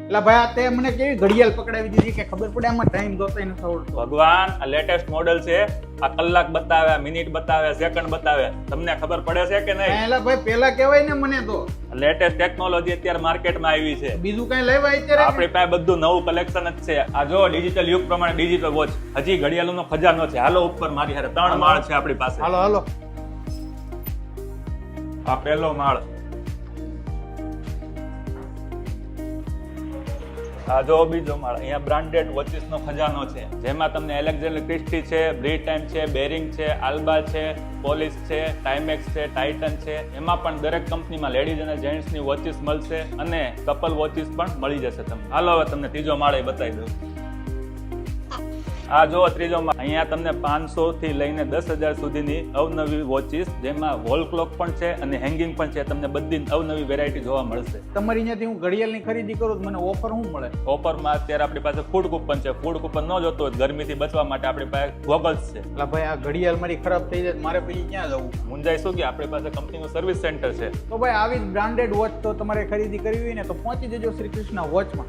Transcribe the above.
એટલે ભાઈ આ તે મને કેવી ઘડિયાળ પકડાવી દીધી કે ખબર પડે આમાં ટાઈમ જોતો નથી આવડતો. ભગવાન આ લેટેસ્ટ મોડેલ છે. આ કલાક બતાવે, મિનિટ બતાવે, સેકન્ડ બતાવે. તમને ખબર પડે છે કે નહીં? એટલે ભાઈ પેલા કહેવાય ને મને તો લેટેસ્ટ ટેકનોલોજી અત્યારે માર્કેટમાં આવી છે. બીજું કઈ લેવાય અત્યારે આપણી પાસે બધું નવું કલેક્શન જ છે. આ જો ડિજિટલ યુગ પ્રમાણે ડિજિટલ વોચ. હજી ઘડિયાળનો ખજાનો છે. હાલો ઉપર મારી હારે 3 માળ છે આપણી પાસે. હાલો હાલો. આ પહેલો માળ. આ જો બીજો માળ. અહીંયા બ્રાન્ડેડ વોચિસ નો ખજાનો છે, જેમાં તમને એલેક્ઝાન્ડર ક્રિસ્ટી છે, બ્રિટાઇમ છે, બેરિંગ છે, આલ્બા છે, પોલિસ છે, ટાઇમેક્સ છે, ટાઇટન છે. એમાં પણ દરેક કંપનીમાં લેડીઝ અને જેન્ટ્સ ની વોચિસ મળશે અને કપલ વોચિસ પણ મળી જશે તમને. હાલો હવે તમને ત્રીજો માળ એ બતાવી દઉં. આ જો ત્રીજો માળ. અહીંયા તમને 500 થી લઈને 10,000 સુધીની અવનવી વોચિસ, જેમાં વોલ ક્લોક પણ છે અને હેંગિંગ પણ છે. તમને બધી અવનવી વેરાયટી જોવા મળશે. તમારી અહીંયાથી હું ઘડિયાળની ખરીદી કરું તો મને ઓફર શું મળે? ઓફરમાં અત્યારે આપણી પાસે ફૂડ કૂપન છે. ફૂડ કૂપન ન જોતો હોય ગરમીથી બચવા માટે આપણી પાસે ગોગલ્સ છે. એટલે ભાઈ આ ઘડિયાળ મારી ખરાબ થઈ જાય મારે પછી ક્યાં જવું? મુંજાઈ શું કે આપણી પાસે કંપનીનું સર્વિસ સેન્ટર છે. તો ભાઈ આવી બ્રાન્ડેડ વોચ તો તમારે ખરીદી કરવી હોય ને તો પહોંચી જજો શ્રી કૃષ્ણ વોચમાં.